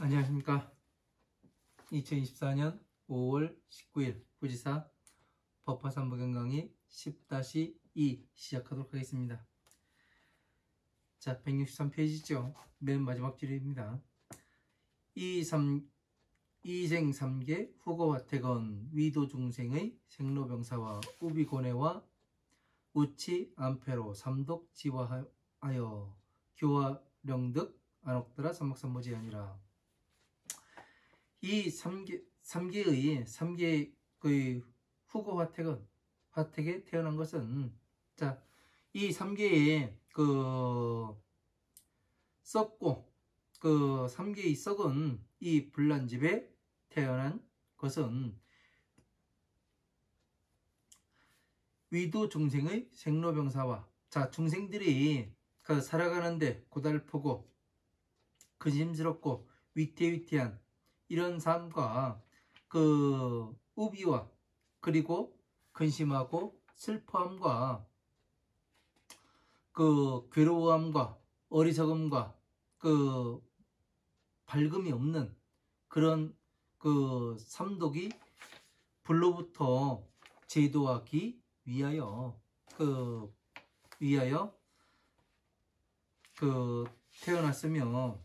안녕하십니까. 2024년 5월 19일 부지사 법화삼부경 강의 10-2 시작하도록 하겠습니다. 자, 163페이지죠. 맨 마지막 줄입니다. 이생 3계 후거와 태건 위도중생의 생로병사와 우비고뇌와 우치 암패로 삼독지화하여 교화령득 안옥더라 삼막삼모지 아니라. 이 3계의 후고 화택에 태어난 것은, 자, 이 3계의 썩고 3계의 썩은 이 불난집에 태어난 것은 위도 중생의 생로병사와, 자, 중생들이 살아가는데 고달프고 근심스럽고 위태위태한 이런 삶과 우비와 그리고 근심하고 슬퍼함과 괴로움과 어리석음과 밝음이 없는 그런 삼독이 불로부터 제도하기 위하여 태어났으며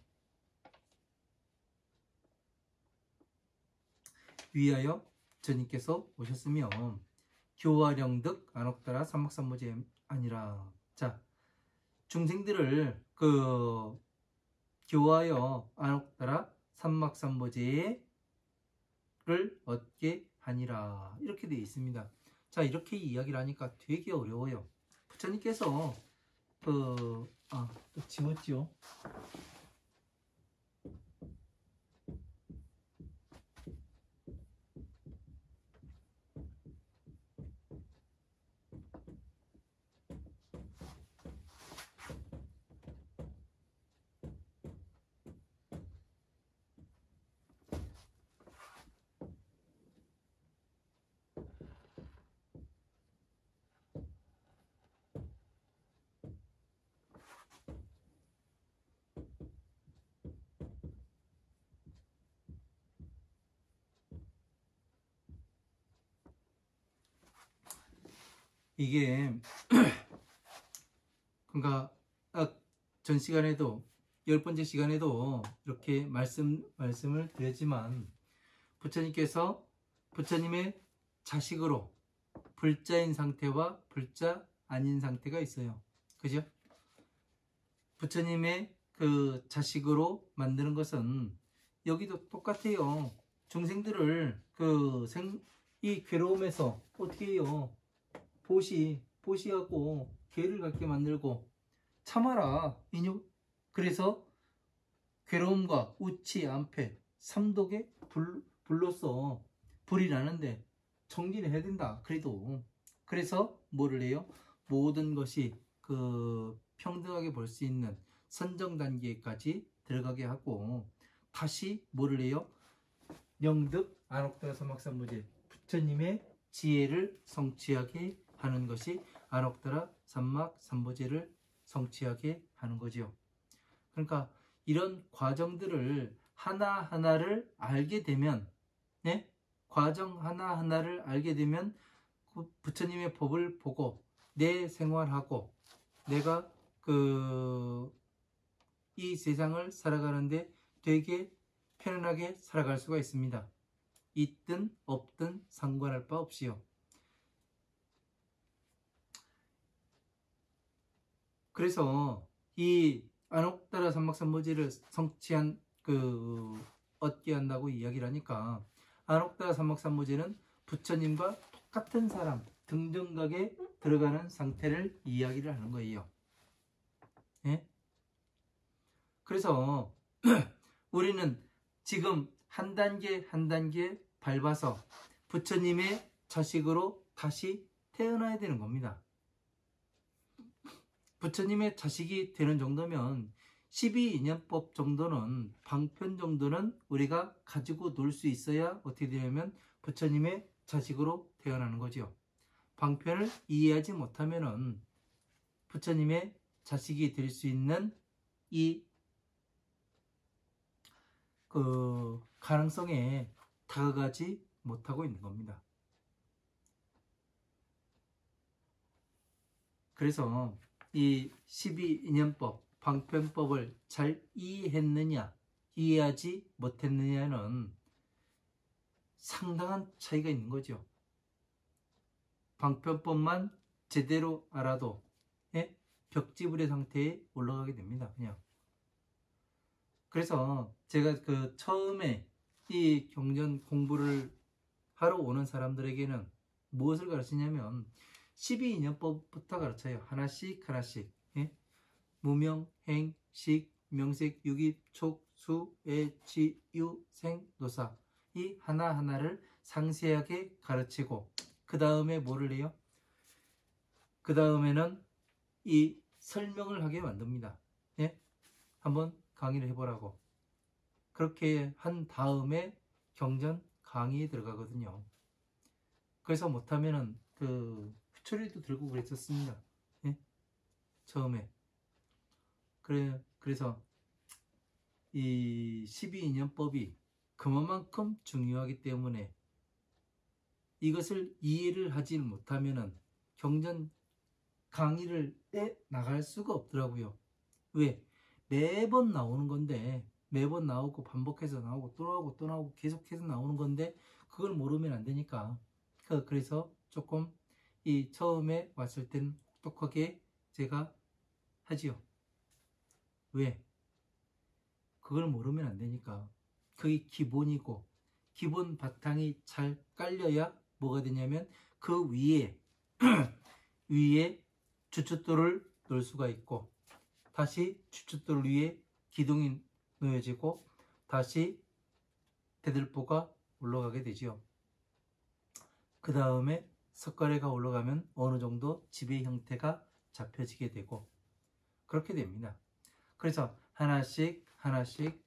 위하여 전님께서 오셨으며 교화령득 안옥더라 삼막삼모지 아니라. 자, 중생들을 교화하여 안옥더라 삼막삼모지를 얻게 하니라, 이렇게 되어 있습니다. 자, 이렇게 이야기를 하니까 되게 어려워요. 부처님께서 또 지웠죠. 이게 그러니까 전 시간에도 10번째 시간에도 이렇게 말씀을 드렸지만, 부처님께서 부처님의 자식으로 불자인 상태와 불자 아닌 상태가 있어요. 그죠? 부처님의 자식으로 만드는 것은 여기도 똑같아요. 중생들을 이 괴로움에서 어떻게 해요? 보시하고 괴를 갖게 만들고 참아라 그래서 괴로움과 우치 암패 삼독의 불로서 불이 나는데 정진을 해야 된다. 그래서 뭐를 해요? 모든 것이 평등하게 볼 수 있는 선정 단계까지 들어가게 하고, 다시 뭐를 해요? 영득 안옥더라 삼막삼모지, 부처님의 지혜를 성취하게 하는 것이 안옥더라 삼막삼모지를 성취하게 하는 거죠. 그러니까 이런 과정들을 하나하나를 알게 되면, 네? 과정 하나하나를 알게 되면 부처님의 법을 보고 내 생활하고 내가 이 세상을 살아가는데 되게 편안하게 살아갈 수가 있습니다. 있든 없든 상관할 바 없이요. 그래서 이 안옥더라 삼막삼모지를 성취한 얻게 한다고 이야기를 하니까, 안옥더라 삼막삼모지는 부처님과 똑같은 사람, 등등각에 들어가는 상태를 이야기를 하는 거예요. 예? 그래서 우리는 지금 한 단계 한 단계 밟아서 부처님의 자식으로 다시 태어나야 되는 겁니다. 부처님의 자식이 되는 정도면 12인연법 정도는, 방편 정도는 우리가 가지고 놀 수 있어야 어떻게 되냐면 부처님의 자식으로 태어나는 거죠. 방편을 이해하지 못하면은 부처님의 자식이 될 수 있는 이 그 가능성에 다가가지 못하고 있는 겁니다. 그래서 이 12인연법, 방편법을 잘 이해했느냐, 이해하지 못했느냐는 상당한 차이가 있는 거죠. 방편법만 제대로 알아도 벽지불의 상태에 올라가게 됩니다. 그냥. 그래서 제가 그 처음에 이 경전 공부를 하러 오는 사람들에게는 무엇을 가르치냐면 12인연법부터 가르쳐요. 하나씩 하나씩. 무명, 행, 식, 명색, 유기, 촉, 수, 애, 지, 유, 생, 노사. 이 하나하나를 상세하게 가르치고 그 다음에 뭐를 해요? 그 다음에는 이 설명을 하게 만듭니다. 한번 강의를 해보라고. 그렇게 한 다음에 경전 강의에 들어가거든요. 그래서 못하면은 그 후처리도 들고 그랬었습니다. 처음에. 그래서 이 12인연법이 그만큼 중요하기 때문에 이것을 이해를 하지 못하면은 경전 강의를 나갈 수가 없더라고요. 왜? 매번 나오는 건데, 매번 나오고 반복해서 나오고 또 나오고 또 나오고 계속해서 나오는 건데 그걸 모르면 안 되니까. 그래서 조금 이 처음에 왔을 땐 똑똑하게 제가 하지요. 왜? 그걸 모르면 안 되니까. 그게 기본이고, 기본 바탕이 잘 깔려야 뭐가 되냐면 그 위에 위에 주춧돌을 놓을 수가 있고, 다시 주춧돌 위에 기둥이 놓여지고 다시 대들보가 올라가게 되지요. 그 다음에 석가래가 올라가면 어느 정도 지배 형태가 잡혀지게 되고 그렇게 됩니다. 그래서 하나씩 하나씩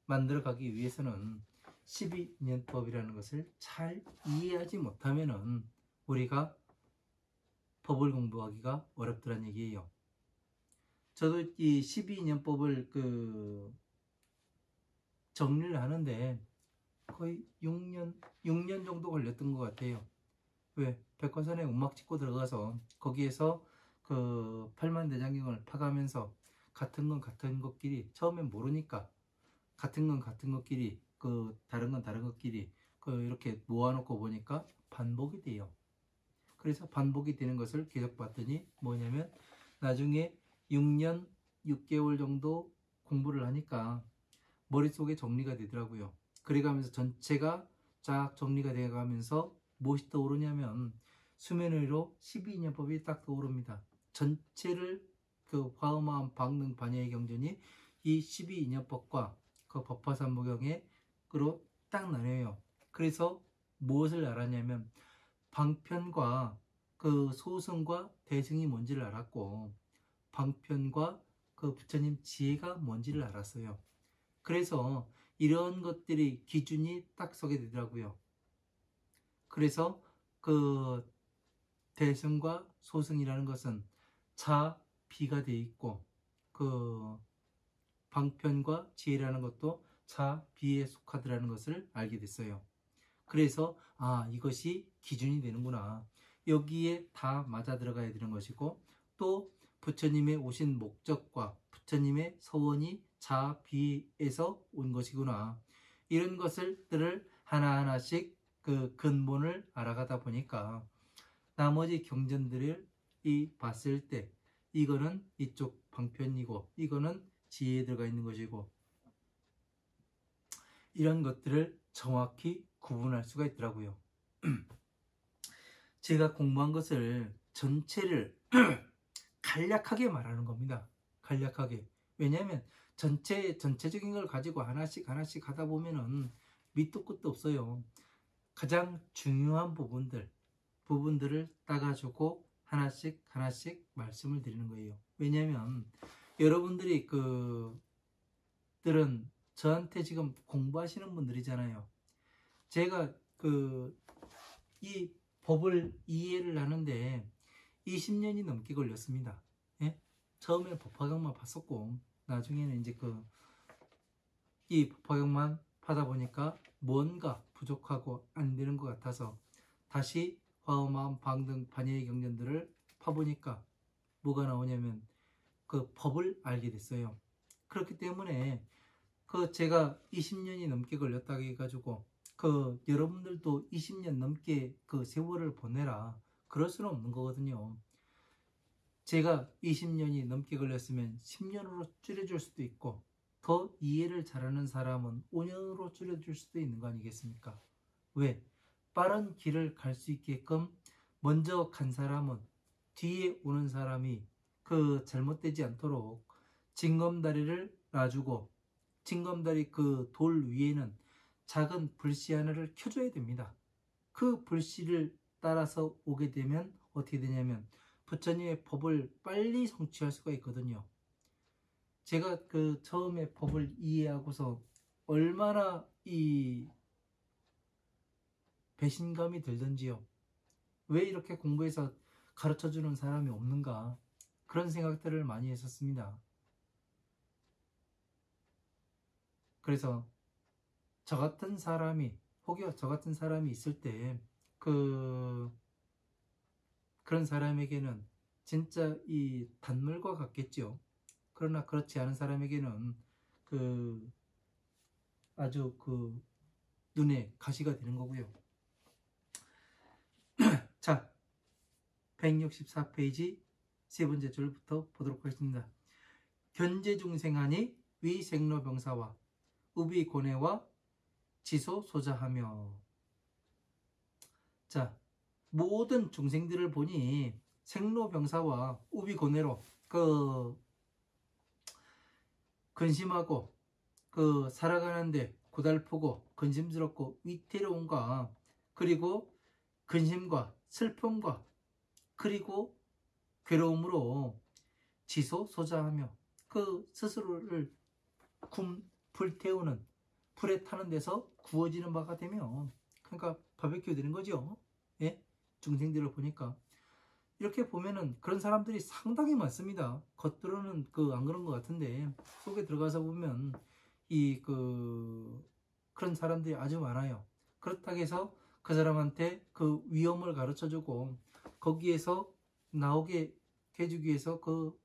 만들어가기 위해서는 12인연법이라는 것을 잘 이해하지 못하면은 우리가 법을 공부하기가 어렵더란 얘기예요. 저도 이 12인연법을 정리를 하는데 거의 6년 정도 걸렸던 것 같아요. 왜? 백화선에 움막 찍고 들어가서 거기에서 그 팔만대장경을 파가면서 같은 건 같은 것끼리 처음엔 모르니까 같은 건 같은 것끼리 다른 건 다른 것끼리 이렇게 모아놓고 보니까 반복이 돼요. 그래서 반복이 되는 것을 계속 봤더니 뭐냐면 나중에 6년 6개월 정도 공부를 하니까 머릿속에 정리가 되더라고요. 그래가면서 전체가 쫙 정리가 돼가면서 무엇이 떠오르냐면 수면 위로 12인연법이 딱 떠오릅니다. 전체를 화엄하음 방능 반야의 경전이 이 12인연법과 그 법화삼보경으로 딱 나뉘어요. 그래서 무엇을 알았냐면 방편과 그 소승과 대승이 뭔지를 알았고 방편과 그 부처님 지혜가 뭔지를 알았어요. 그래서 이런 것들이 기준이 딱 서게 되더라고요. 그래서 그 대승과 소승이라는 것은 자, 비가 돼 있고 그 방편과 지혜라는 것도 자, 비에 속하더라는 것을 알게 됐어요. 그래서 이것이 기준이 되는구나. 여기에 다 맞아 들어가야 되는 것이고 또 부처님의 오신 목적과 부처님의 서원이 자, 비에서 온 것이구나. 이런 것들을 하나하나씩 그 근본을 알아가다 보니까 나머지 경전들을 봤을 때 이거는 이쪽 방편이고 이거는 지혜에 들어가 있는 것이고 이런 것들을 정확히 구분할 수가 있더라고요. 제가 공부한 것을 전체를 간략하게 말하는 겁니다. 간략하게. 왜냐하면 전체적인 걸 가지고 하나씩 하다 보면은 밑도 끝도 없어요. 가장 중요한 부분들을 따가지고 하나씩 말씀을 드리는 거예요. 왜냐하면 여러분들이 들은 저한테 지금 공부하시는 분들이잖아요. 제가 이 법을 이해를 하는데 20년이 넘게 걸렸습니다. 처음에는 법화경만 봤었고 나중에는 이제 이 법화경만 파다 보니까 뭔가 부족하고 안 되는 것 같아서 다시 화엄하음 방등 반야의 경전들을 파보니까 뭐가 나오냐면 그 법을 알게 됐어요. 그렇기 때문에 그 제가 20년이 넘게 걸렸다고 해가지고 그 여러분들도 20년 넘게 그 세월을 보내라 그럴 수는 없는 거거든요. 제가 20년이 넘게 걸렸으면 10년으로 줄여줄 수도 있고 더 이해를 잘하는 사람은 5년으로 줄여줄 수도 있는 거 아니겠습니까? 왜? 빠른 길을 갈 수 있게끔 먼저 간 사람은 뒤에 오는 사람이 그 잘못되지 않도록 징검다리를 놔주고 징검다리 그 돌 위에는 작은 불씨 하나를 켜줘야 됩니다. 그 불씨를 따라서 오게 되면 어떻게 되냐면 부처님의 법을 빨리 성취할 수가 있거든요. 제가 그 처음에 법을 이해하고서 얼마나 이 배신감이 들던지요. 왜 이렇게 공부해서 가르쳐주는 사람이 없는가 그런 생각들을 많이 했었습니다. 그래서 저 같은 사람이 혹여 저 같은 사람이 있을 때 그런 사람에게는 진짜 이 단물과 같겠죠. 그러나 그렇지 않은 사람에게는 아주 눈에 가시가 되는 거고요. 자, 164페이지 세 번째 줄부터 보도록 하겠습니다. 견제중생하니 위생로병사와 우비고뇌와 지소소자하며. 자, 모든 중생들을 보니 생로병사와 우비고뇌로 근심하고 살아가는데 고달프고 근심스럽고 위태로움과 그리고 근심과 슬픔과 그리고 괴로움으로 지소소자하며 스스로를 불태우는 불에 타는 데서 구워지는 바가 되면 그러니까 바베큐 되는 거죠. 예? 중생들을 보니까 이렇게 보면은 그런 사람들이 상당히 많습니다. 겉으로는 안 그런 것 같은데 속에 들어가서 보면 그런 사람들이 아주 많아요. 그렇다고 해서 그 사람한테 그 위험을 가르쳐주고 거기에서 나오게 해주기 위해서 그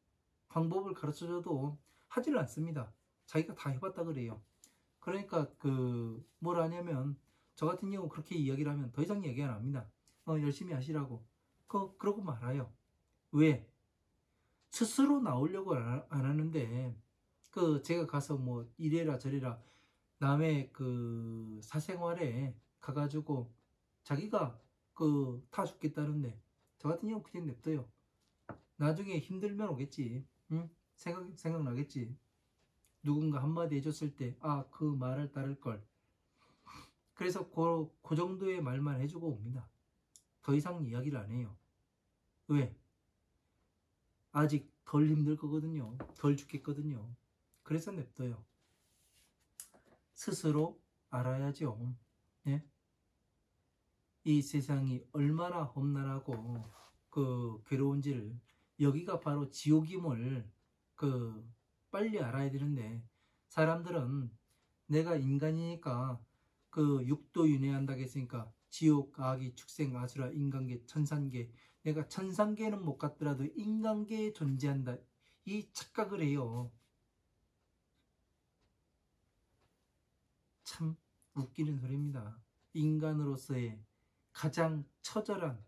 방법을 가르쳐줘도 하지를 않습니다. 자기가 다 해봤다 그래요. 그러니까 뭘 하냐면 저 같은 경우 그렇게 이야기를 하면 더 이상 얘기 안 합니다. 열심히 하시라고 그러고 말아요. 왜? 스스로 나오려고 안 하는데 제가 가서 뭐 이래라 저래라 남의 사생활에 가가지고 자기가 타 죽겠다는데 저 같은 경우 그냥 냅둬요. 나중에 힘들면 오겠지. 응? 생각나겠지. 누군가 한마디 해줬을 때 그 말을 따를 걸. 그래서 그 정도의 말만 해주고 옵니다. 더 이상 이야기를 안 해요. 왜? 아직 덜 힘들 거거든요. 덜 죽겠거든요. 그래서 냅둬요. 스스로 알아야죠. 예? 이 세상이 얼마나 험난하고 괴로운지를 여기가 바로 지옥임을 빨리 알아야 되는데 사람들은 내가 인간이니까 육도 윤회한다고 했으니까 지옥, 아기, 축생, 아수라, 인간계, 천상계 내가 천상계는 못 갔더라도 인간계에 존재한다 이 착각을 해요. 참 웃기는 소리입니다. 인간으로서의 가장 처절한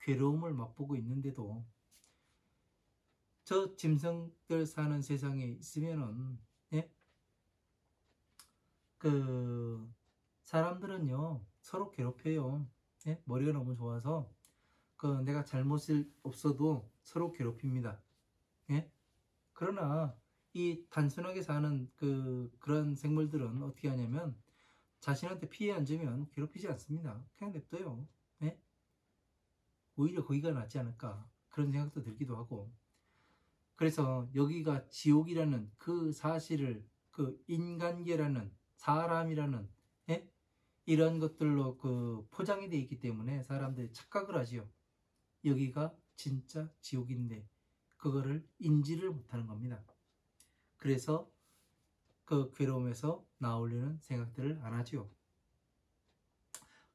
괴로움을 맛보고 있는데도 저 짐승들 사는 세상에 있으면은 사람들은요 서로 괴롭혀요. 머리가 너무 좋아서 내가 잘못이 없어도 서로 괴롭힙니다. 그러나 이 단순하게 사는 그런 생물들은 어떻게 하냐면 자신한테 피해 안 주면 괴롭히지 않습니다. 그냥 냅둬요. 오히려 거기가 낫지 않을까 그런 생각도 들기도 하고 그래서 여기가 지옥이라는 그 사실을 인간계라는 사람이라는 이런 것들로 포장이 되어 있기 때문에 사람들이 착각을 하지요. 여기가 진짜 지옥인데 그거를 인지를 못하는 겁니다. 그래서 그 괴로움에서 나오려는 생각들을 안 하죠.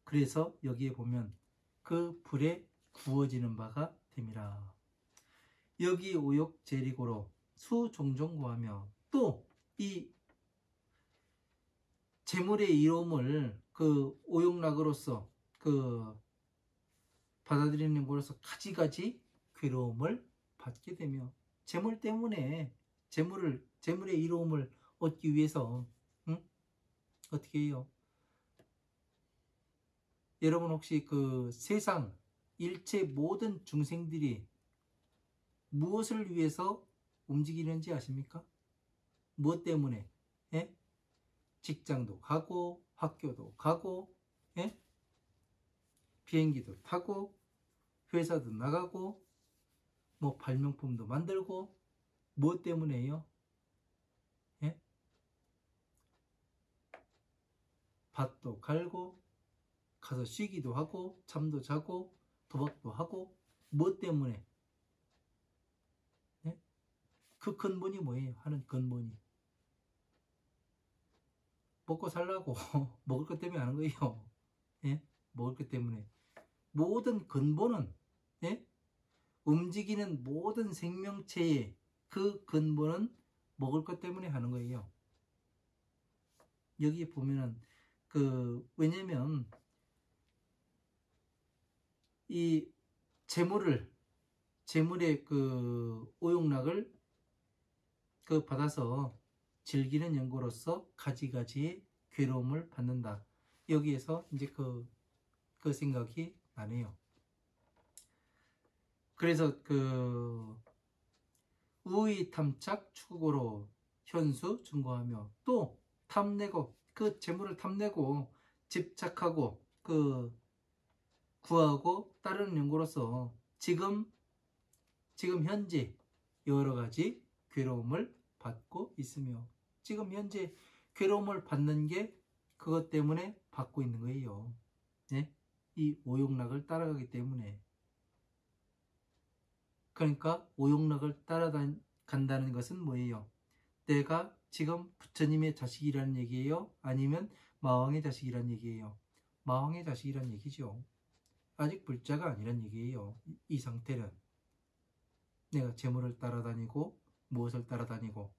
그래서 여기에 보면 그 불에 구워지는 바가 됨이라. 여기 오욕 제리고로 수 종종 구하며 또 이 재물의 이로움을 그 오욕락으로서 그 받아들이는 것으로서 가지가지 괴로움을 받게 되며 재물 때문에 재물의 이로움을 얻기 위해서 어떻게 해요? 여러분 혹시 그 세상 일체 모든 중생들이 무엇을 위해서 움직이는지 아십니까? 무엇 때문에? 예? 직장도 가고 학교도 가고 예? 비행기도 타고 회사도 나가고 뭐 발명품도 만들고 무엇 때문에요? 예? 밭도 갈고 가서 쉬기도 하고 잠도 자고 도박도 하고 무엇 때문에? 예? 그 근본이 뭐예요? 하는 근본이 먹고 살라고 먹을 것 때문에 하는 거예요. 예? 먹을 것 때문에. 모든 근본은 예? 움직이는 모든 생명체의 그 근본은 먹을 것 때문에 하는 거예요. 여기 보면은 왜냐면 이 재물의 그 오용락을 받아서 즐기는 연고로서 가지가지의 괴로움을 받는다. 여기에서 이제 그 생각이 나네요. 그래서 우의 탐착 추구로 현수 증거하며 또 탐내고 그 재물을 탐내고 집착하고 구하고 따르는 연고로서 지금 현재 여러 가지 괴로움을 받고 있으며 지금 현재 괴로움을 받는 게 그것 때문에 받고 있는 거예요. 네? 이 오용락을 따라가기 때문에. 그러니까 오용락을 따라간다는 것은 뭐예요? 내가 지금 부처님의 자식이라는 얘기예요? 아니면 마왕의 자식이라는 얘기예요? 마왕의 자식이라는 얘기죠. 아직 불자가 아니란 얘기예요. 이 상태는. 내가 재물을 따라다니고 무엇을 따라다니고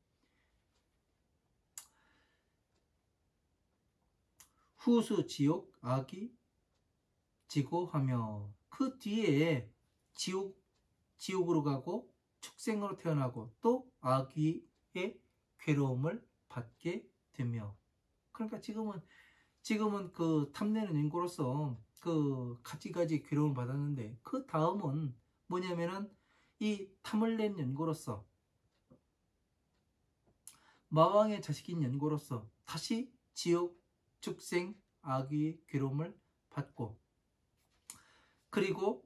후수 지옥 악이 지고하며 그 뒤에 지옥으로 가고 축생으로 태어나고 또 악귀의 괴로움을 받게 되며 그러니까 지금은 그 탐내는 인고로서 그 가지가지 괴로움을 받았는데 그 다음은 뭐냐면은 이 탐을 낸 연고로서 마왕의 자식인 연고로서 다시 지옥, 축생, 악귀의 괴로움을 받고 그리고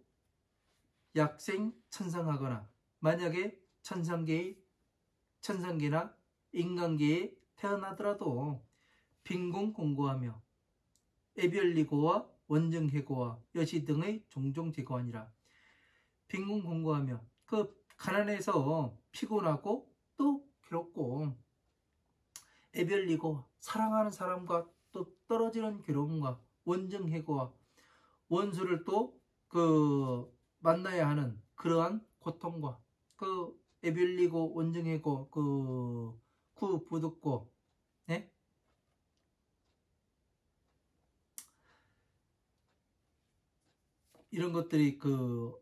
약생 천상하거나 만약에 천상계나 인간계에 태어나더라도 빈공공고하며 애별리고와 원정해고와 여시 등의 종종 제거하니라. 빈공공고하며 그 가난해서 피곤하고 또 괴롭고 애별리고 사랑하는 사람과 또 떨어지는 괴로움과 원정해고와 원수를 또 만나야 하는 그러한 고통과 애별리고 원정해고 구부득고 네? 이런 것들이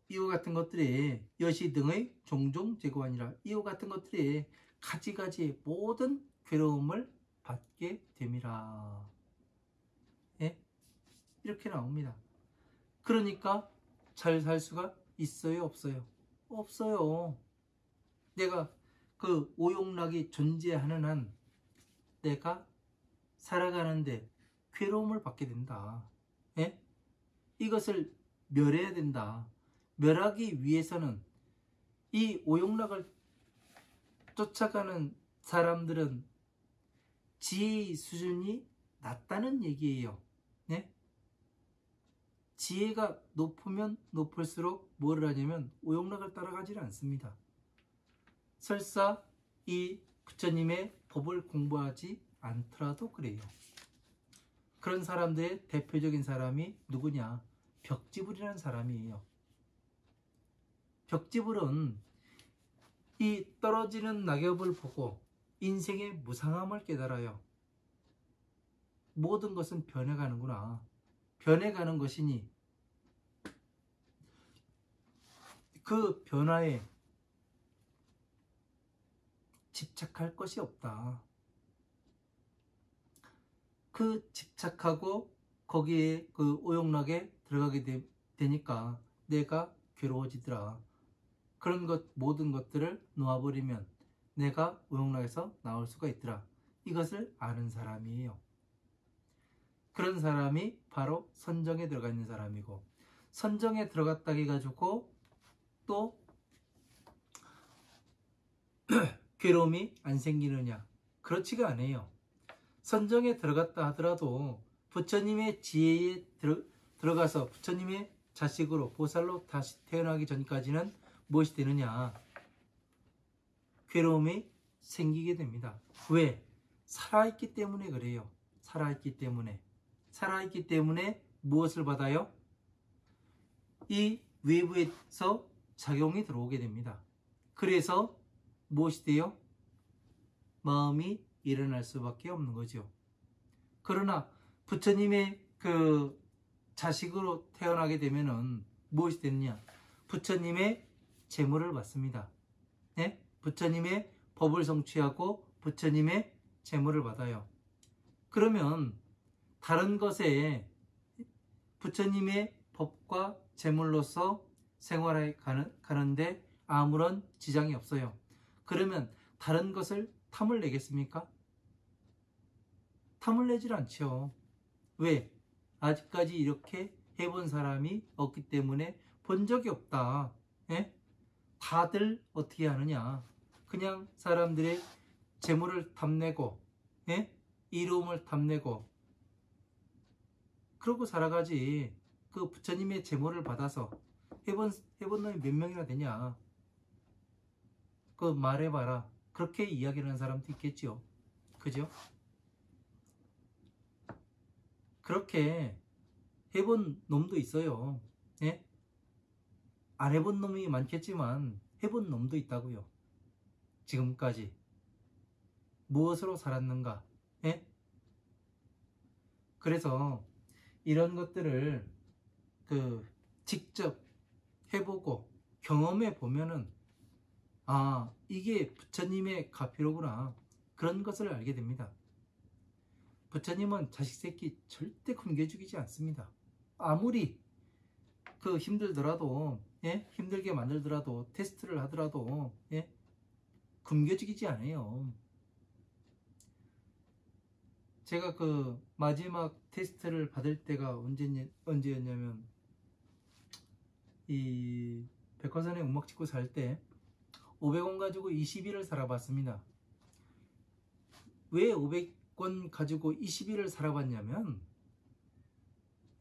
이와 같은 것들이 여시 등의 종종 제거하니라. 이와 같은 것들이 가지가지 모든 괴로움을 받게 됨이라. 예? 이렇게 나옵니다. 그러니까 잘 살 수가 있어요, 없어요? 없어요. 내가 오용락이 존재하는 한 내가 살아가는데 괴로움을 받게 된다. 예? 이것을 멸해야 된다. 멸하기 위해서는 이 오용락을 쫓아가는 사람들은 지혜의 수준이 낮다는 얘기예요. 네? 지혜가 높으면 높을수록 뭐를 하냐면 오용락을 따라가지는 않습니다. 설사 이 부처님의 법을 공부하지 않더라도 그래요. 그런 사람들의 대표적인 사람이 누구냐? 벽지불이라는 사람이에요. 벽지불은 이 떨어지는 낙엽을 보고 인생의 무상함을 깨달아요. 모든 것은 변해가는구나. 변해가는 것이니 그 변화에 집착할 것이 없다. 그 집착하고 거기에 그 오용락에 들어가게 되니까 내가 괴로워지더라. 그런 것 모든 것들을 놓아버리면 내가 오용락에서 나올 수가 있더라. 이것을 아는 사람이에요. 그런 사람이 바로 선정에 들어가 있는 사람이고, 선정에 들어갔다 해가지고 또 괴로움이 안 생기느냐? 그렇지가 않아요. 선정에 들어갔다 하더라도 부처님의 지혜에 들어가서 부처님의 자식으로 보살로 다시 태어나기 전까지는 무엇이 되느냐? 괴로움이 생기게 됩니다. 왜? 살아있기 때문에 그래요. 살아있기 때문에. 살아있기 때문에 무엇을 받아요? 이 외부에서 작용이 들어오게 됩니다. 그래서 무엇이 돼요? 마음이 일어날 수밖에 없는 거죠. 그러나 부처님의 그 자식으로 태어나게 되면은 무엇이 되느냐? 부처님의 재물을 받습니다. 네? 부처님의 법을 성취하고 부처님의 재물을 받아요. 그러면 다른 것에 부처님의 법과 재물로서 생활해 가는데 아무런 지장이 없어요. 그러면 다른 것을 탐을 내겠습니까? 탐을 내질 않죠. 왜? 아직까지 이렇게 해본 사람이 없기 때문에 본 적이 없다. 예? 다들 어떻게 하느냐? 그냥 사람들의 재물을 탐내고, 예? 이로움을 탐내고, 그러고 살아가지. 그 부처님의 재물을 받아서 해본 놈이 몇 명이나 되냐? 그 말해봐라. 그렇게 이야기를 하는 사람도 있겠죠. 그죠? 그렇게 해본 놈도 있어요. 예? 안 해본 놈이 많겠지만 해본 놈도 있다고요. 지금까지 무엇으로 살았는가? 예? 그래서 이런 것들을 직접 해보고 경험해 보면은 아, 이게 부처님의 가피로구나. 그런 것을 알게 됩니다. 부처님은 자식 새끼 절대 굶겨 죽이지 않습니다. 아무리 힘들더라도, 예? 힘들게 만들더라도, 테스트를 하더라도, 예? 굶겨 죽이지 않아요. 제가 마지막 테스트를 받을 때가 언제였냐면, 이 백화산에 음악 찍고 살 때 500원 가지고 20일을 살아봤습니다. 왜 500원 가지고 20일을 살아봤냐면,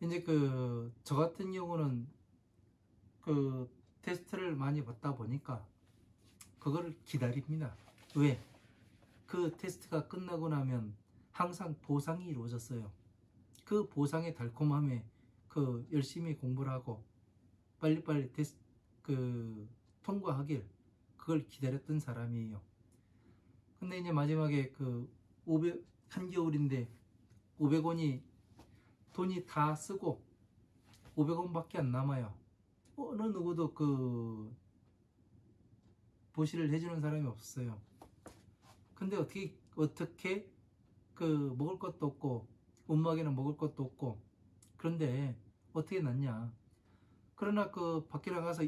이제 저 같은 경우는 테스트를 많이 받다 보니까 그거를 기다립니다. 왜? 그 테스트가 끝나고 나면 항상 보상이 이루어졌어요. 그 보상의 달콤함에 열심히 공부를 하고 빨리빨리 테스트 통과하길 그걸 기다렸던 사람이에요. 근데 이제 마지막에 한겨울인데 500원이 돈이 다 쓰고 500원밖에 안 남아요. 어느 누구도 보시를 해주는 사람이 없어요. 근데 어떻게 먹을 것도 없고 엄마에게는 먹을 것도 없고 그런데 어떻게 났냐? 그러나 밖에 나가서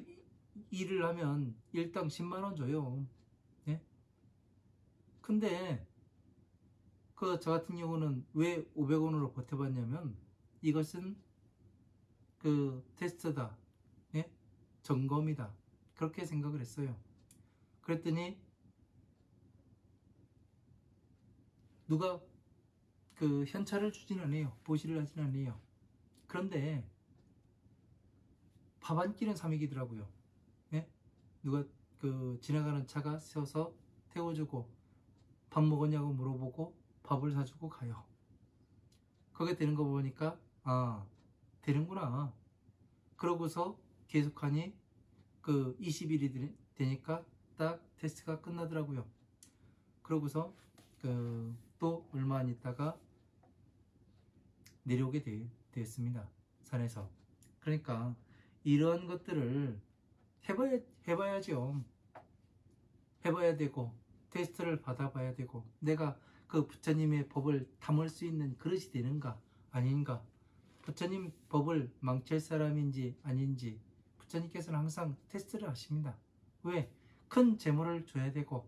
일을 하면 일당 10만원 줘요. 예? 근데 저 같은 경우는 왜 500원으로 버텨봤냐면 이것은 테스트다. 예? 점검이다. 그렇게 생각을 했어요. 그랬더니 누가 현찰을 주진 않아요. 보시를 하진 않아요. 그런데 밥 한 끼는 사먹이더라고요. 예? 누가 지나가는 차가 세워서 태워주고 밥 먹었냐고 물어보고 밥을 사주고 가요. 그게 되는 거 보니까 아, 되는구나. 그러고서 계속하니 그 20일이 되니까 딱 테스트가 끝나더라고요. 그러고서 또 얼마 안 있다가 내려오게 되었습니다. 산에서. 그러니까 이런 것들을 해봐야죠. 해봐야 되고 테스트를 받아봐야 되고 내가 그 부처님의 법을 담을 수 있는 그릇이 되는가 아닌가, 부처님 법을 망칠 사람인지 아닌지 부처님께서는 항상 테스트를 하십니다. 왜? 큰 재물을 줘야 되고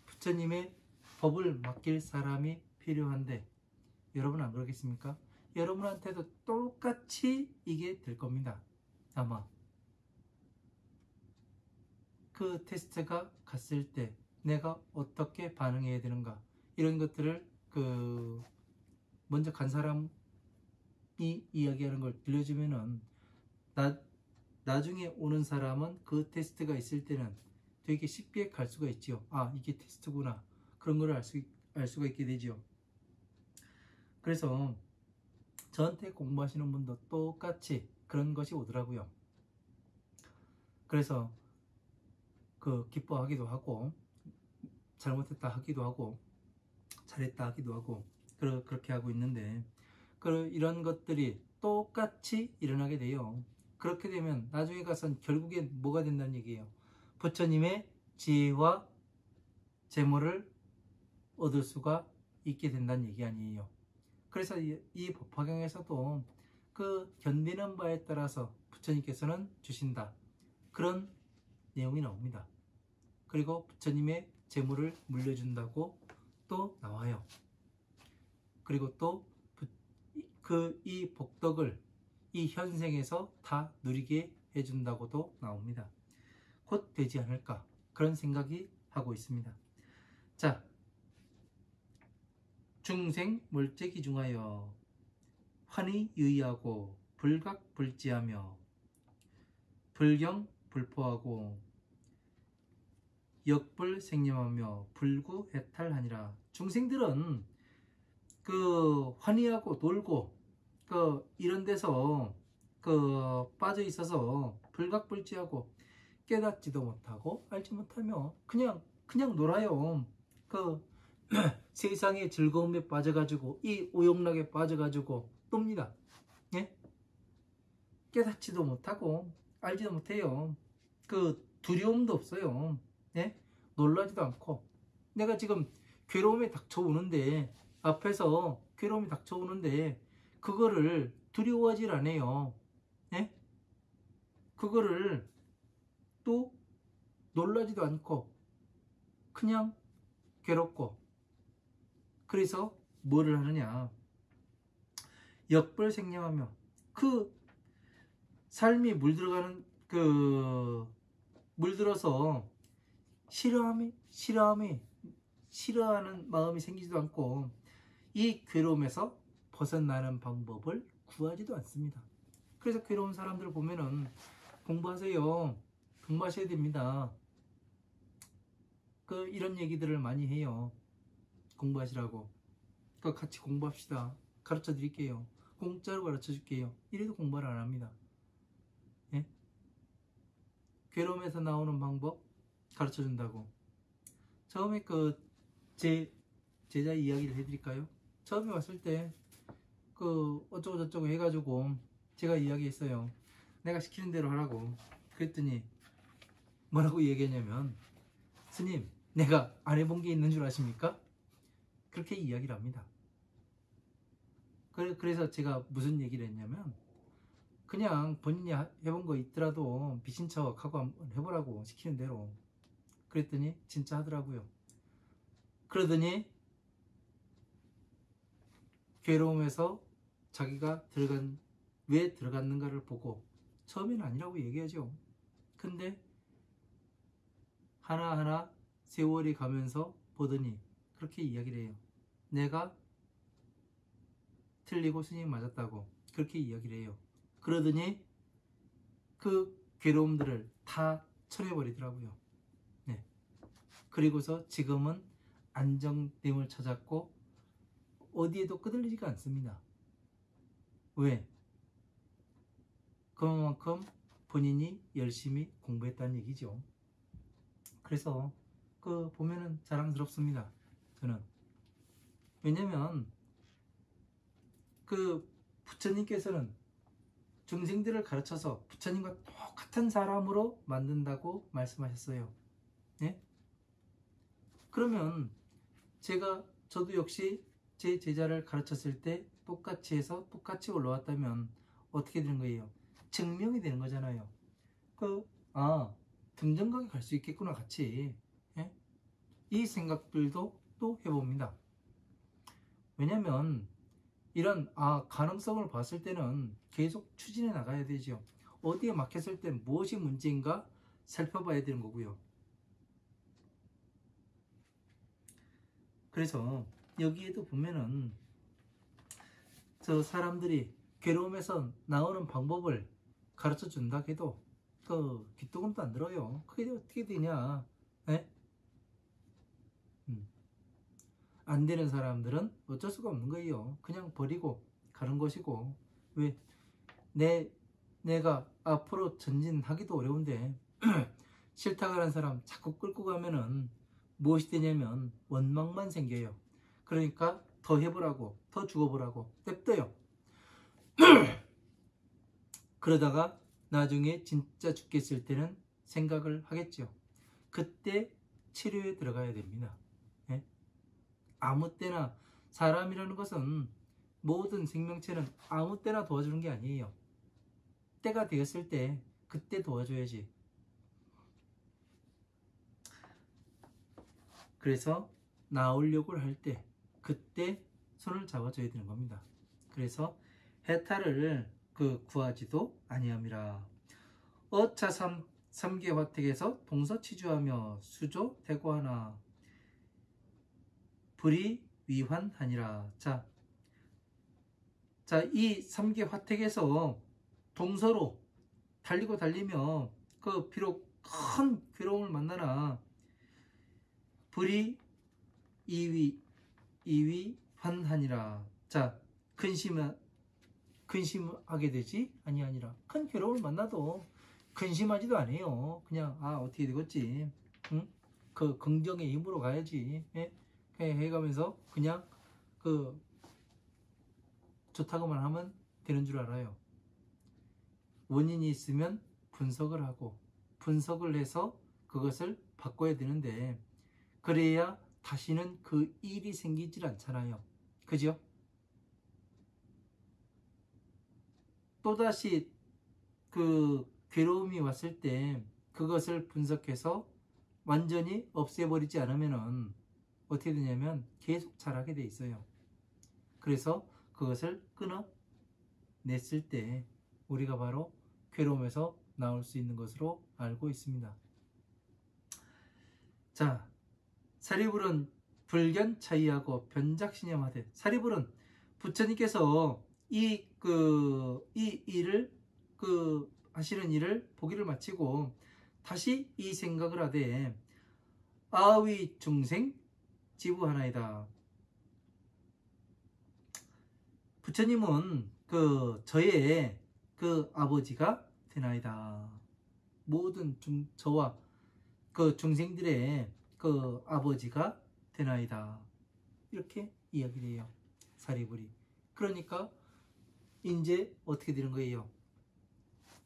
부처님의 법을 맡길 사람이 필요한데 여러분 안 그러겠습니까? 여러분한테도 똑같이 이게 될 겁니다. 아마 그 테스트가 갔을 때 내가 어떻게 반응해야 되는가, 이런 것들을 먼저 간 사람이 이야기하는 걸 들려주면은 나중에 오는 사람은 그 테스트가 있을 때는 되게 쉽게 갈 수가 있지요. 아, 이게 테스트구나. 그런 걸 알 수가 있게 되죠. 그래서 저한테 공부하시는 분도 똑같이 그런 것이 오더라고요. 그래서 기뻐하기도 하고 잘못했다 하기도 하고 잘했다 하기도 하고 그렇게 하고 있는데 이런 것들이 똑같이 일어나게 돼요. 그렇게 되면 나중에 가선 결국엔 뭐가 된다는 얘기예요. 부처님의 지혜와 재물을 얻을 수가 있게 된다는 얘기 아니에요. 그래서 이 법화경에서도 그 견디는 바에 따라서 부처님께서는 주신다, 그런 내용이 나옵니다. 그리고 부처님의 재물을 물려준다고 또 나와요. 그리고 또 이 복덕을 이 현생에서 다 누리게 해준다고도 나옵니다. 곧 되지 않을까, 그런 생각이 하고 있습니다. 자, 중생 몰제기 중하여 환희 유의하고 불각불지하며 불경 불포하고 역불생념하며 불구해탈하니라. 중생들은 환희하고 놀고 이런 데서 빠져 있어서 불각불지하고 깨닫지도 못하고 알지 못하며 그냥 놀아요. 세상의 즐거움에 빠져가지고 이 오용락에 빠져가지고 놉니다. 예? 깨닫지도 못하고 알지도 못해요. 두려움도 없어요. 예? 놀라지도 않고 내가 지금 괴로움이 닥쳐오는데, 앞에서 괴로움이 닥쳐오는데 그거를 두려워하질 않아요. 예? 그거를 또 놀라지도 않고 그냥 괴롭고, 그래서 뭐를 하느냐, 역불생념하며 삶이 물들어가는 물들어서 싫어하는 마음이 생기지도 않고 이 괴로움에서 벗어나는 방법을 구하지도 않습니다. 그래서 괴로운 사람들 보면은 공부하세요, 공부하셔야 됩니다. 이런 얘기들을 많이 해요. 공부하시라고. 같이 공부합시다. 가르쳐 드릴게요. 공짜로 가르쳐 줄게요. 이래도 공부를 안 합니다. 예? 괴로움에서 나오는 방법 가르쳐 준다고. 처음에 제 제자 이야기를 해드릴까요? 처음에 왔을 때 어쩌고 저쩌고 해가지고 제가 이야기했어요. 내가 시키는 대로 하라고. 그랬더니 뭐라고 얘기했냐면, 스님, 내가 안 해본 게 있는 줄 아십니까? 그렇게 이야기를 합니다. 그래서 제가 무슨 얘기를 했냐면, 그냥 본인이 해본 거 있더라도 미친 척 하고 한번 해보라고, 시키는 대로. 그랬더니 진짜 하더라고요. 그러더니 괴로움에서 자기가 왜 들어갔는가를 보고, 처음에는 아니라고 얘기하죠. 근데 하나하나 세월이 가면서 보더니 그렇게 이야기를 해요. 내가 틀리고 스님 맞았다고 그렇게 이야기를 해요. 그러더니 그 괴로움들을 다 쳐내버리더라고요. 네. 그리고서 지금은 안정됨을 찾았고 어디에도 끄들리지가 않습니다. 왜? 그만큼 본인이 열심히 공부했다는 얘기죠. 그래서 그 보면은 자랑스럽습니다. 저는. 왜냐면 그 부처님께서는 중생들을 가르쳐서 부처님과 똑같은 사람으로 만든다고 말씀하셨어요. 네? 그러면 저도 역시 제 제자를 가르쳤을 때 똑같이 해서 똑같이 올라왔다면 어떻게 되는 거예요? 증명이 되는 거잖아요. 등정각에 갈 수 있겠구나 같이. 예? 이 생각들도 또 해봅니다. 왜냐면 이런 가능성을 봤을 때는 계속 추진해 나가야 되죠. 어디에 막혔을 때 무엇이 문제인가 살펴봐야 되는 거고요. 그래서 여기에도 보면은 저 사람들이 괴로움에서 나오는 방법을 가르쳐 준다 해도 그 귀뚜껑도 안 들어요. 그게 어떻게 되냐? 네? 안 되는 사람들은 어쩔 수가 없는 거예요. 그냥 버리고 가는 것이고. 왜? 내가 앞으로 전진하기도 어려운데 싫다고 하는 사람 자꾸 끌고 가면은 무엇이 되냐면 원망만 생겨요. 그러니까 더 해보라고, 더 죽어보라고 냅둬요. 그러다가 나중에 진짜 죽겠을 때는 생각을 하겠죠. 그때 치료에 들어가야 됩니다. 네? 아무 때나 사람이라는 것은 모든 생명체는 아무 때나 도와주는 게 아니에요. 때가 되었을 때 그때 도와줘야지. 그래서 나오려고 할 때 그때 손을 잡아줘야 되는 겁니다. 그래서 해탈을 구하지도 아니함이라. 어차 삼계 화택에서 동서치주하며 수조 대고하나 불이 위환하니라. 자, 이 삼계 화택에서 동서로 달리며 비록 큰 괴로움을 만나나 불이 이위 환하니라. 자, 근심하게 되지 아니라 큰 괴로움을 만나도 근심하지도 않아요. 그냥 어떻게 되겠지. 응? 그 긍정의 힘으로 가야지. 예? 해가면서 그냥 좋다고만 하면 되는 줄 알아요. 원인이 있으면 분석을 하고 분석을 해서 그것을 바꿔야 되는데 그래야 다시는 그 일이 생기질 않잖아요. 그죠? 또다시 괴로움이 왔을 때 그것을 분석해서 완전히 없애버리지 않으면은 어떻게 되냐면 계속 자라게 돼 있어요. 그래서 그것을 끊어냈을 때 우리가 바로 괴로움에서 나올 수 있는 것으로 알고 있습니다. 자, 사리불은 불견 차이하고 변작신념하되, 사리불은 부처님께서 이 일을 하시는 일을 보기를 마치고 다시 이 생각을 하되 아위 중생 지부하나이다. 부처님은 저의 아버지가 되나이다. 모든 저와 중생들의 아버지가 되나이다. 이렇게 이야기를 해요. 사리불이. 그러니까 이제 어떻게 되는 거예요?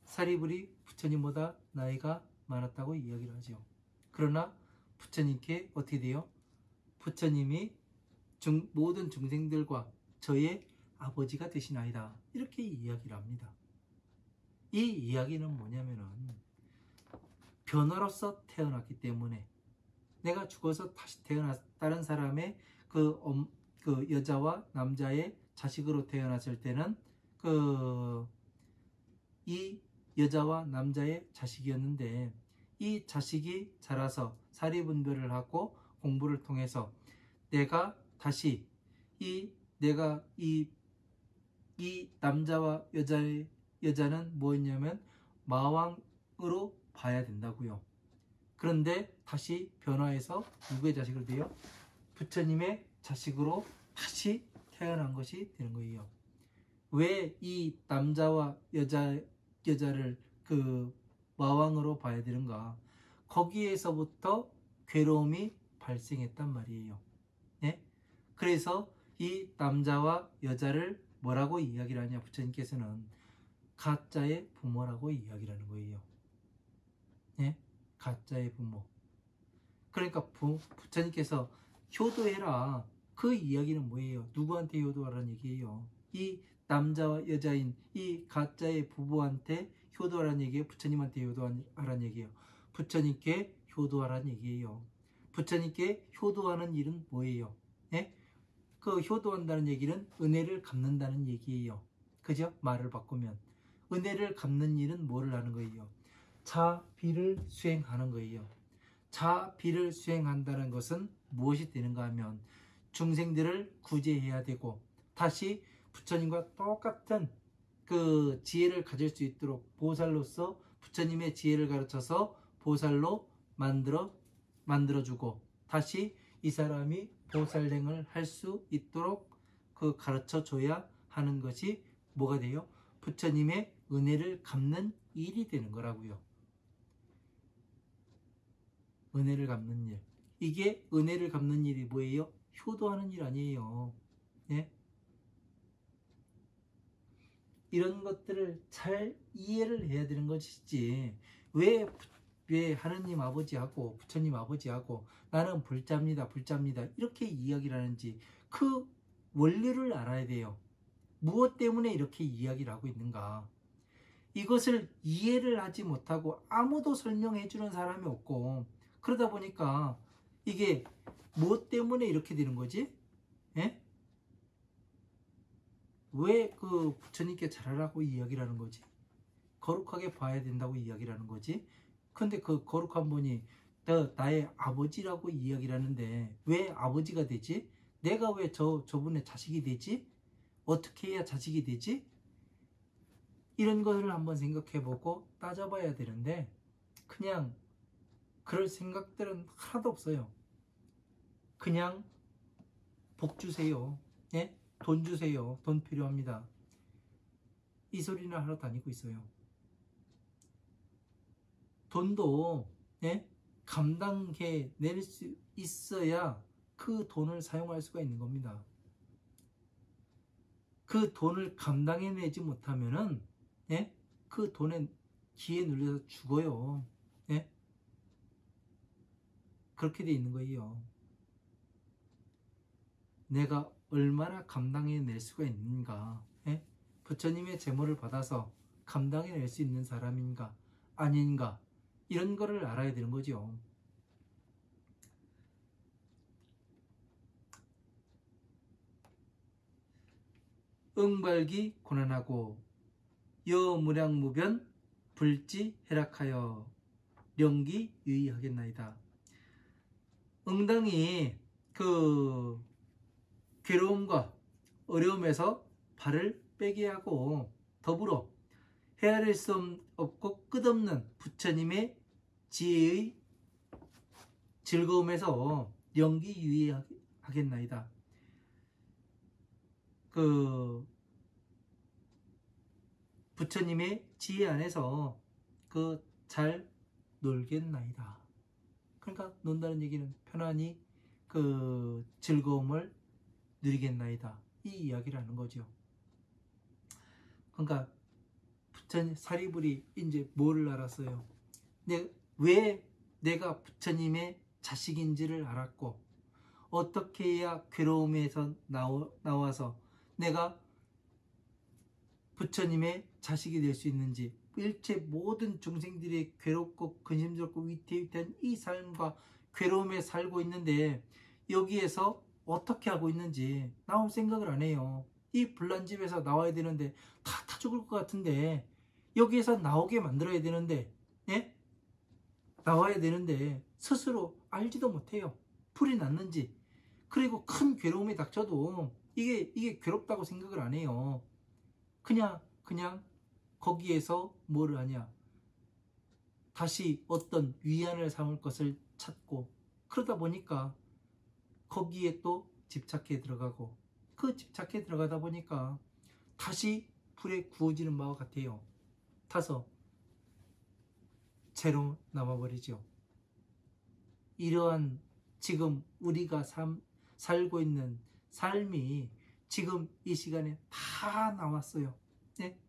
사리불이 부처님보다 나이가 많았다고 이야기를 하죠. 그러나 부처님께 어떻게 돼요? 부처님이 모든 중생들과 저의 아버지가 되시나이다. 이렇게 이야기를 합니다. 이 이야기는 뭐냐면은 변화로서 태어났기 때문에 내가 죽어서 다시 다른 사람의 여자와 남자의 자식으로 태어났을 때는 이 여자와 남자의 자식이었는데 이 자식이 자라서 사리분별을 하고 공부를 통해서 내가 다시 이 남자와 여자는 뭐였냐면 마왕으로 봐야 된다고요. 그런데 다시 변화해서 누구의 자식으로 돼요? 부처님의 자식으로 다시 태어난 것이 되는 거예요. 왜 이 남자와 여자를 그 마왕으로 봐야 되는가? 거기에서부터 괴로움이 발생했단 말이에요. 네? 그래서 이 남자와 여자를 뭐라고 이야기를 하냐? 부처님께서는 가짜의 부모라고 이야기를 하는 거예요. 네? 가짜의 부모. 그러니까 부처님께서 효도해라. 그 이야기는 뭐예요? 누구한테 효도하라는 얘기예요? 이 남자와 여자인 이 가짜의 부부한테 효도하라는 얘기예요? 부처님한테 효도하라는 얘기예요? 부처님께 효도하라는 얘기예요. 부처님께 효도하는 일은 뭐예요? 예? 그 효도한다는 얘기는 은혜를 갚는다는 얘기예요. 그죠? 말을 바꾸면 은혜를 갚는 일은 뭐를 하는 거예요? 자비를 수행하는 거예요. 자비를 수행한다는 것은 무엇이 되는가 하면 중생들을 구제해야 되고 다시 부처님과 똑같은 그 지혜를 가질 수 있도록 보살로서 부처님의 지혜를 가르쳐서 보살로 만들어주고 다시 이 사람이 보살행을 할 수 있도록 그 가르쳐 줘야 하는 것이 뭐가 돼요? 부처님의 은혜를 갚는 일이 되는 거라고요. 은혜를 갚는 일. 이게 은혜를 갚는 일이 뭐예요? 효도하는 일 아니에요. 예? 이런 것들을 잘 이해를 해야 되는 것이지 왜 하느님 아버지하고 부처님 아버지하고 나는 불자입니다 이렇게 이야기를 하는지 그 원리를 알아야 돼요. 무엇 때문에 이렇게 이야기를 하고 있는가? 이것을 이해를 하지 못하고 아무도 설명해 주는 사람이 없고 그러다 보니까 이게 무엇 때문에 이렇게 되는 거지? 예? 왜 그 부처님께 잘하라고 이야기를 하는 거지? 거룩하게 봐야 된다고 이야기를 하는 거지? 근데 그 거룩한 분이 나의 아버지라고 이야기를 하는데 왜 아버지가 되지? 내가 왜 저분의 자식이 되지? 어떻게 해야 자식이 되지? 이런 것을 한번 생각해보고 따져봐야 되는데 그냥 그럴 생각들은 하나도 없어요. 그냥 복 주세요. 예? 돈 주세요. 돈 필요합니다. 이 소리는 하러 다니고 있어요. 돈도 예? 감당해 낼 수 있어야 그 돈을 사용할 수가 있는 겁니다. 그 돈을 감당해내지 못하면은 예? 그 돈에 기에 눌려서 죽어요. 예? 그렇게 돼 있는 거예요. 내가 얼마나 감당해낼 수가 있는가? 예? 부처님의 제모를 받아서 감당해낼 수 있는 사람인가? 아닌가? 이런 거를 알아야 되는 거죠. 응발기 고난하고 여무량무변 불지 해락하여 령기 유의하겠나이다. 응당이 그 괴로움과 어려움에서 발을 빼게 하고 더불어 헤아릴 수 없고 끝없는 부처님의 지혜의 즐거움에서 영기 유의하겠나이다. 그 부처님의 지혜 안에서 그 잘 놀겠나이다. 그러니까 논다는 얘기는 편안히 그 즐거움을 누리겠나이다. 이 이야기를 하는 거죠. 그러니까 부처님 사리불이 이제 뭐를 알았어요? 왜 내가 부처님의 자식인지를 알았고 어떻게 해야 괴로움에서 나와서 내가 부처님의 자식이 될 수 있는지 일체 모든 중생들이 괴롭고 근심스럽고 위태위태한 이 삶과 괴로움에 살고 있는데 여기에서 어떻게 하고 있는지 나올 생각을 안 해요. 이 불난집에서 나와야 되는데 다 죽을 것 같은데 여기에서 나오게 만들어야 되는데 예? 나와야 되는데 스스로 알지도 못해요. 불이 났는지. 그리고 큰 괴로움이 닥쳐도 이게 괴롭다고 생각을 안 해요. 그냥 거기에서 뭐를 하냐? 다시 어떤 위안을 삼을 것을 찾고 그러다 보니까 거기에 또 집착해 들어가고, 그 집착해 들어가다 보니까 다시 불에 구워지는 바와 같아요. 타서 채로 남아버리죠. 이러한 지금 우리가 살고 있는 삶이 지금 이 시간에 다 나왔어요. 네?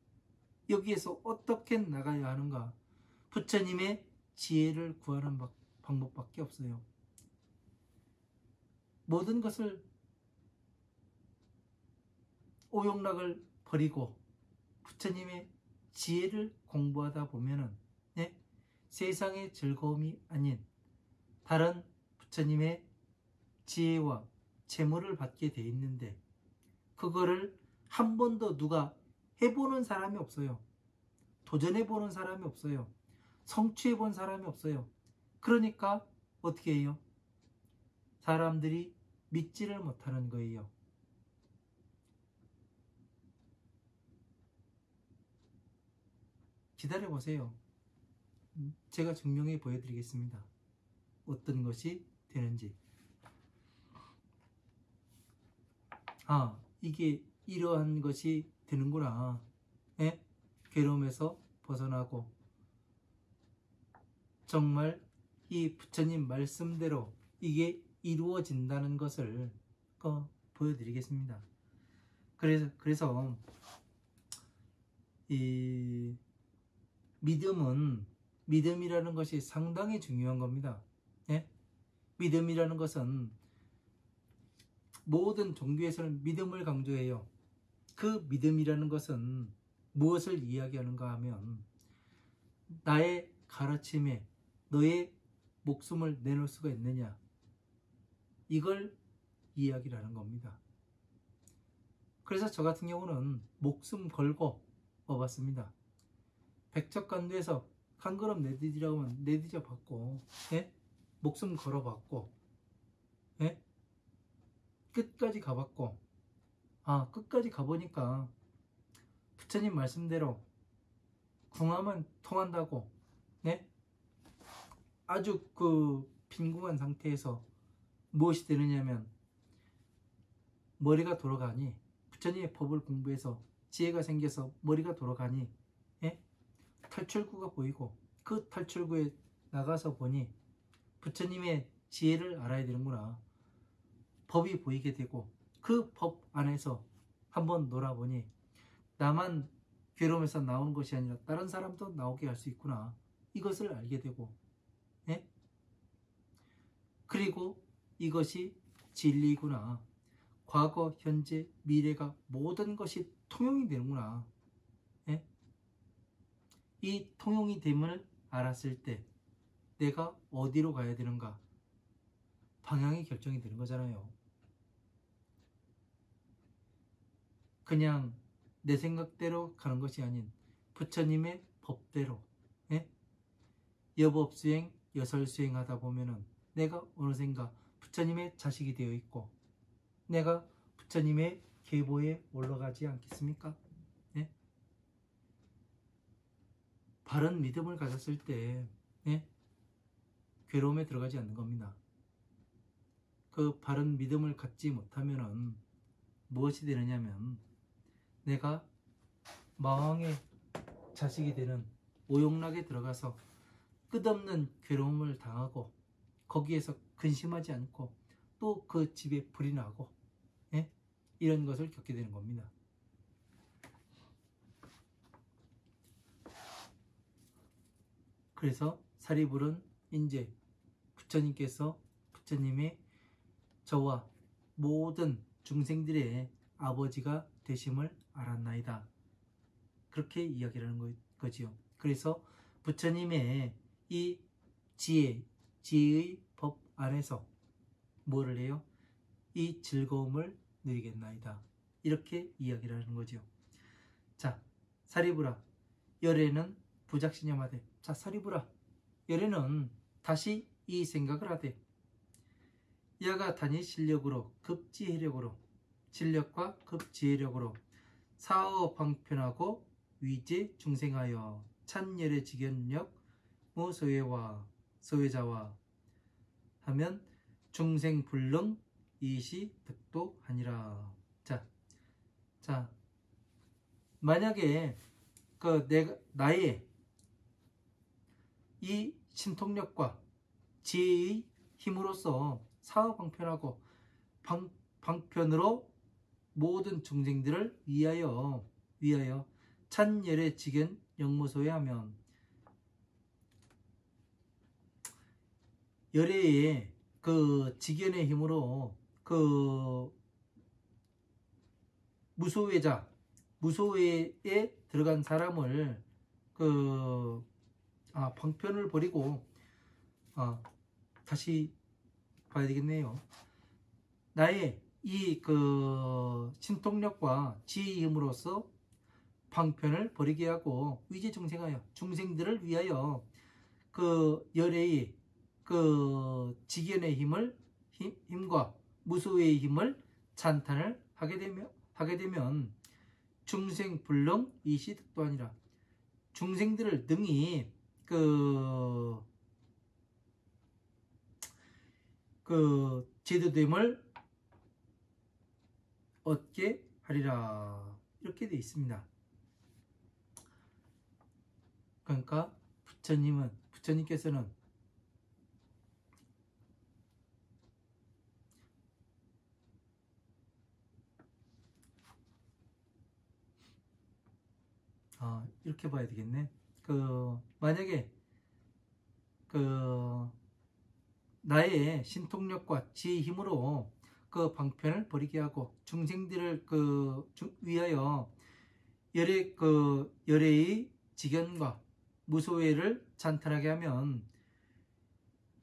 여기에서 어떻게 나가야 하는가? 부처님의 지혜를 구하는 방법밖에 없어요. 모든 것을 오용락을 버리고 부처님의 지혜를 공부하다 보면은 네? 세상의 즐거움이 아닌 다른 부처님의 지혜와 재물을 받게 돼 있는데, 그거를 한 번도 누가 해보는 사람이 없어요. 도전해보는 사람이 없어요. 성취해본 사람이 없어요. 그러니까 어떻게 해요? 사람들이 믿지를 못하는 거예요. 기다려보세요. 제가 증명해 보여드리겠습니다. 어떤 것이 되는지. 아, 이게 이러한 것이 되는구나. 예? 괴로움에서 벗어나고 정말 이 부처님 말씀대로 이게 이루어진다는 것을 보여드리겠습니다. 그래서 이 믿음이라는 것이 상당히 중요한 겁니다. 예? 믿음이라는 것은 모든 종교에서는 믿음을 강조해요. 그 믿음이라는 것은 무엇을 이야기하는가 하면 나의 가르침에 너의 목숨을 내놓을 수가 있느냐, 이걸 이야기를 하는 겁니다. 그래서 저 같은 경우는 목숨 걸고 와봤습니다. 백척간도에서 한 걸음 내디디라고 하면 내디져 봤고, 예? 목숨 걸어봤고, 예? 끝까지 가봤고, 끝까지 가보니까 부처님 말씀대로 궁하면 통한다고, 네? 아주 그 빈궁한 상태에서 무엇이 되느냐면 머리가 돌아가니, 부처님의 법을 공부해서 지혜가 생겨서 머리가 돌아가니, 예? 탈출구가 보이고, 그 탈출구에 나가서 보니 부처님의 지혜를 알아야 되는구나, 법이 보이게 되고, 그 법 안에서 한번 놀아보니 나만 괴로움에서 나오는 것이 아니라 다른 사람도 나오게 할 수 있구나, 이것을 알게 되고, 예? 그리고 이것이 진리구나, 과거, 현재, 미래가 모든 것이 통용이 되는구나, 예? 이 통용이 됨을 알았을 때 내가 어디로 가야 되는가, 방향이 결정이 되는 거잖아요. 그냥 내 생각대로 가는 것이 아닌 부처님의 법대로, 예? 여법수행, 여설수행 하다 보면은 내가 어느샌가 부처님의 자식이 되어 있고 내가 부처님의 계보에 올라가지 않겠습니까? 예? 바른 믿음을 가졌을 때, 예? 괴로움에 들어가지 않는 겁니다. 그 바른 믿음을 갖지 못하면은 무엇이 되느냐면 내가 마왕의 자식이 되는 오용락에 들어가서 끝없는 괴로움을 당하고 거기에서 근심하지 않고 또 그 집에 불이 나고, 예? 이런 것을 겪게 되는 겁니다. 그래서 사리불은 이제 부처님의 저와 모든 중생들의 아버지가 되심을 알았나이다, 그렇게 이야기를 하는 거지요. 그래서 부처님의 이 지혜의 법 안에서 뭐를 해요? 이 즐거움을 누리겠나이다, 이렇게 이야기를 하는 거죠. 자, 사리부라, 열애는 부작신념하되. 자, 사리부라, 열애는 다시 이 생각을 하되, 여가 단위 실력으로 급지혜력으로, 진력과 급지혜력으로 사어 방편하고 위제 중생하여 찬열의 직연력 무소외와 소외자와 하면 중생 불능 이시 득도 하니라. 자, 만약에 나의 이 신통력과 지혜의 힘으로써 사후방편하고 방편으로 모든 중생들을 위하여 찬열의 직연 영무소에 하면, 열애의 그 직연의 힘으로 그 무소회에 들어간 사람을 방편을 버리고, 다시 봐야 되겠네요. 나의 이 신통력과 지혜의 힘으로써 방편을 버리게 하고 위제중생하여 중생들을 위하여 열애의 직연의 힘과 무소의 힘을 찬탄을 하게 되면 중생불능 이시득도 아니라, 중생들을 능히 제도됨을 얻게 하리라. 이렇게 되어 있습니다. 그러니까 부처님께서는 이렇게 봐야 되겠네. 만약에 나의 신통력과 지혜의 힘으로 방편을 버리게 하고 중생들을 위하여 열애의 직연과 무소회를 찬탄하게 하면,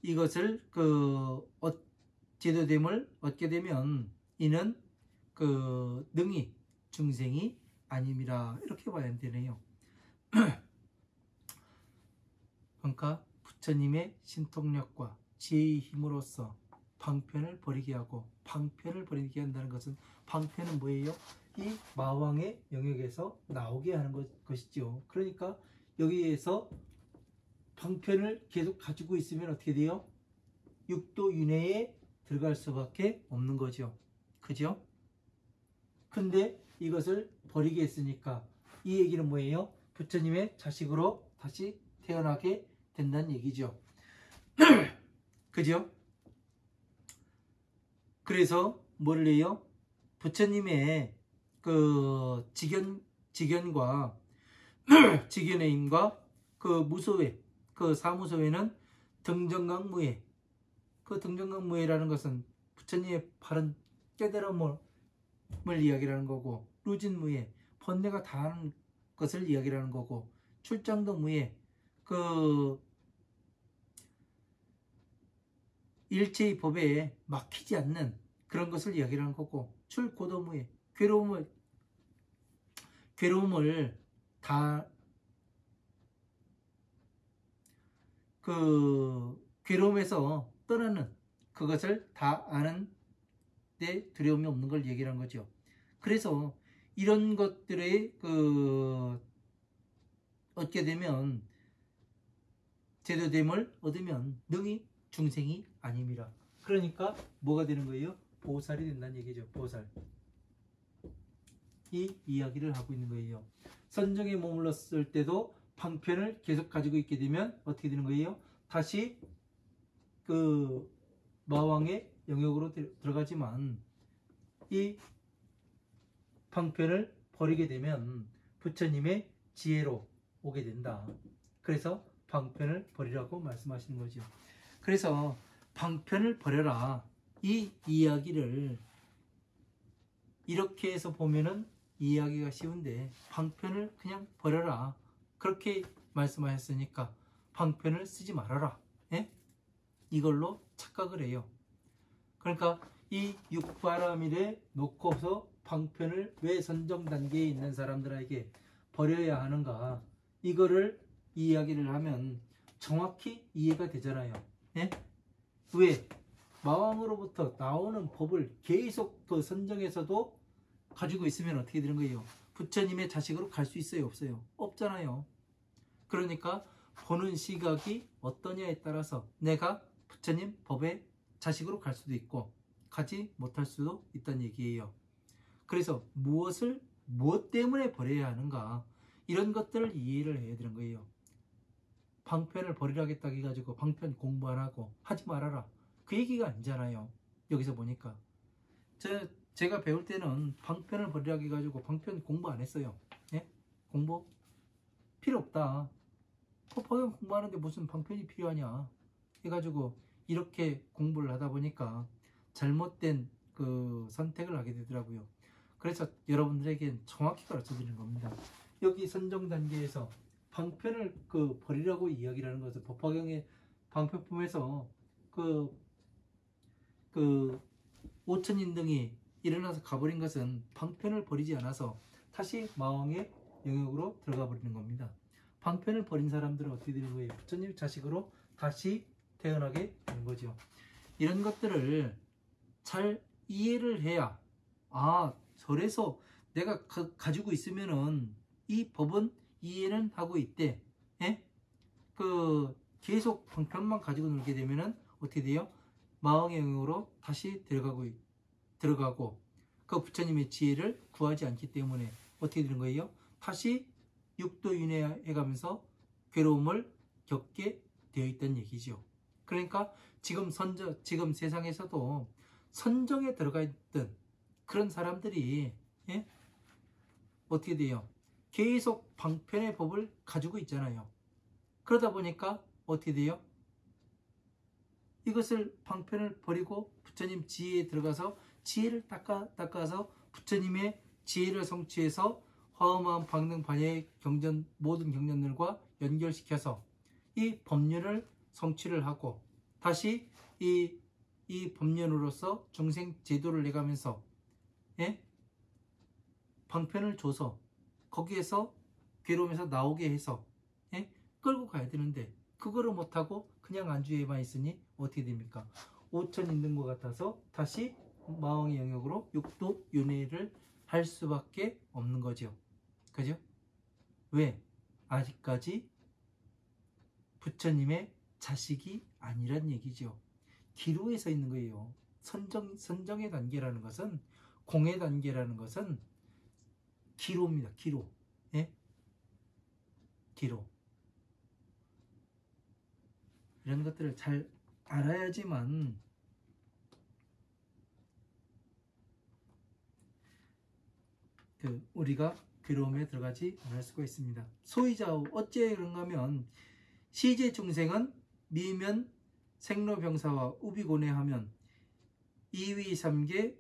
이것을 제도됨을 얻게 되면 이는 능히 중생이 아님이라. 이렇게 봐야 되네요. 그러니까 부처님의 신통력과 지혜의 힘으로써 방편을 버리게 하고, 방편을 버리게 한다는 것은, 방편은 뭐예요? 이 마왕의 영역에서 나오게 하는 것이죠. 그러니까 여기에서 방편을 계속 가지고 있으면 어떻게 돼요? 육도 윤회에 들어갈 수밖에 없는 거죠. 그죠? 근데 이것을 버리게 했으니까 이 얘기는 뭐예요? 부처님의 자식으로 다시 태어나게 된다는 얘기죠. 그죠? 그래서 뭐를 해요? 부처님의 직연과 직연의 힘과 무소회, 사무소회는 등정강무회. 등정강무회라는 것은 부처님의 바른 깨달음을 이야기하는 거고, 루진무회, 번뇌가 다하는 것을 이야기하는 거고, 출장도무회, 일체의 법에 막히지 않는 그런 것을 이야기하는 거고, 출고도무회, 괴로움을 다 괴로움에서 떠나는, 그것을 다 아는 데 두려움이 없는 걸 얘기하는 거죠. 그래서 이런 것들의 얻게 되면, 제도됨을 얻으면 능히 중생이 아님이라. 그러니까 뭐가 되는 거예요? 보살이 된다는 얘기죠. 보살. 이 이야기를 하고 있는 거예요. 선정에 머물렀을 때도 방편을 계속 가지고 있게 되면 어떻게 되는 거예요? 다시 마왕의 영역으로 들어가지만, 이 방편을 버리게 되면 부처님의 지혜로 오게 된다. 그래서 방편을 버리라고 말씀하시는 거죠. 그래서 방편을 버려라, 이 이야기를 이렇게 해서 보면은 이해하기가 쉬운데, 방편을 그냥 버려라, 그렇게 말씀하셨으니까 방편을 쓰지 말아라, 예? 이걸로 착각을 해요. 그러니까 이 육바라밀에 놓고서 방편을 왜 선정 단계에 있는 사람들에게 버려야 하는가, 이거를 이야기를 하면 정확히 이해가 되잖아요. 예? 왜? 마왕으로부터 나오는 법을 계속 선정해서도 가지고 있으면 어떻게 되는 거예요? 부처님의 자식으로 갈 수 있어요? 없어요? 없잖아요. 그러니까 보는 시각이 어떠냐에 따라서 내가 부처님 법의 자식으로 갈 수도 있고, 가지 못할 수도 있다는 얘기예요. 그래서 무엇 때문에 버려야 하는가, 이런 것들을 이해를 해야 되는 거예요. 방편을 버리라겠다 해가지고 방편 공부 안 하고 하지 말아라, 그 얘기가 아니잖아요. 여기서 보니까 제가 배울 때는 방편을 버리라고 해가지고 방편 공부 안 했어요. 예? 공부 필요 없다. 법화경 공부하는데 무슨 방편이 필요하냐 해가지고 이렇게 공부를 하다 보니까 잘못된 그 선택을 하게 되더라고요. 그래서 여러분들에겐 정확히 가르쳐 드리는 겁니다. 여기 선정 단계에서 방편을 버리라고 이야기를 하는 것은, 법화경의 방편품에서 오천인등이 일어나서 가버린 것은 방편을 버리지 않아서 다시 마왕의 영역으로 들어가 버리는 겁니다. 방편을 버린 사람들은 어떻게 되는 거예요? 부처님 자식으로 다시 태어나게 되는 거죠. 이런 것들을 잘 이해를 해야, 저래서 내가 가지고 있으면은 이 법은 이해는 하고 있대. 예? 계속 방편만 가지고 놀게 되면은 어떻게 돼요? 마왕의 영역으로 다시 들어가고 그 부처님의 지혜를 구하지 않기 때문에 어떻게 되는 거예요? 다시 육도윤회해가면서 괴로움을 겪게 되어 있다는 얘기죠. 그러니까 지금 세상에서도 선정에 들어가 있던 그런 사람들이 어떻게 돼요? 계속 방편의 법을 가지고 있잖아요. 그러다 보니까 어떻게 돼요? 이것을 방편을 버리고 부처님 지혜에 들어가서 지혜를 닦아서 부처님의 지혜를 성취해서 화엄한 방능 반야의 모든 경전들과 연결시켜서 이 법륜을 성취를 하고 다시 이 법륜으로서 중생 제도를 내가면서 방편을 줘서 거기에서 괴로움에서 나오게 해서 끌고 가야 되는데, 그거를 못하고 그냥 안주에만 있으니 어떻게 됩니까? 오천인등과 같아서 다시 마왕의 영역으로 육도 윤회를 할 수밖에 없는 거죠. 그죠? 왜? 아직까지 부처님의 자식이 아니란 얘기죠. 기로에 서 있는 거예요. 선정의 단계라는 것은, 공의 단계라는 것은 기로입니다. 기로. 예? 기로. 이런 것들을 잘 알아야지만 우리가 괴로움에 들어가지 않을 수가 있습니다. 소이자우 어째 그런가 하면, 시제 중생은 미면 생로병사와 우비고뇌하면 이위삼계의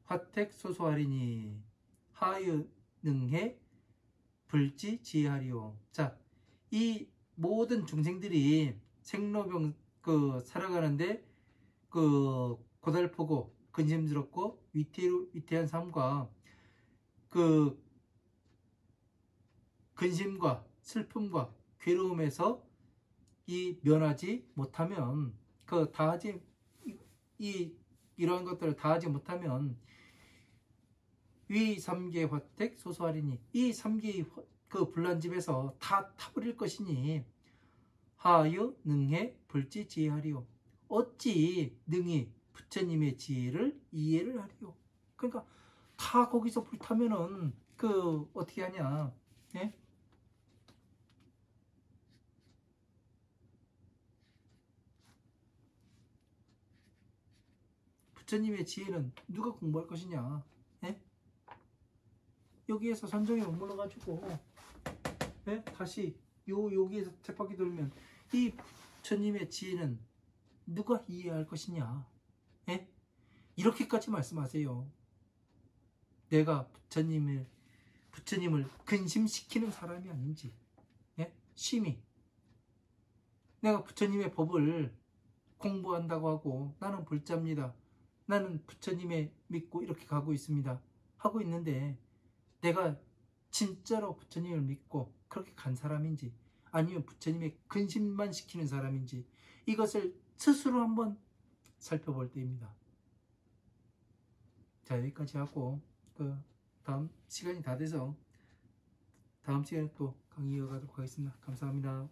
화택 소소하리니 하유능해 불지 지하리오. 자, 이 모든 중생들이 생로병 살아가는데 고달프고 근심스럽고 위태한 삶과 근심과 슬픔과 괴로움에서 면하지 못하면, 이러한 것들을 다 하지 못하면 위 삼계 화택 소소하리니, 이 삼계의 불난집에서 다 타버릴 것이니 하여 능해 불지 지혜하리오. 어찌 능히 부처님의 지혜를 이해를 하리오. 그러니까 다 거기서 불타면은 어떻게 하냐? 예? 부처님의 지혜는 누가 공부할 것이냐? 예? 여기에서 선정에 머물러가지고 다시 여기에서 쳇바퀴 돌면 이 부처님의 지혜는 누가 이해할 것이냐? 이렇게까지 말씀하세요. 내가 부처님을 근심시키는 사람이 아닌지, 심히 내가 부처님의 법을 공부한다고 하고 나는 불자입니다, 나는 부처님의 믿고 이렇게 가고 있습니다 하고 있는데, 내가 진짜로 부처님을 믿고 그렇게 간 사람인지, 아니면 부처님의 근심만 시키는 사람인지, 이것을 스스로 한번 살펴볼 때입니다. 자, 여기까지 하고 다음 시간이 다 돼서 다음 시간에 또 강의 이어가도록 하겠습니다. 감사합니다.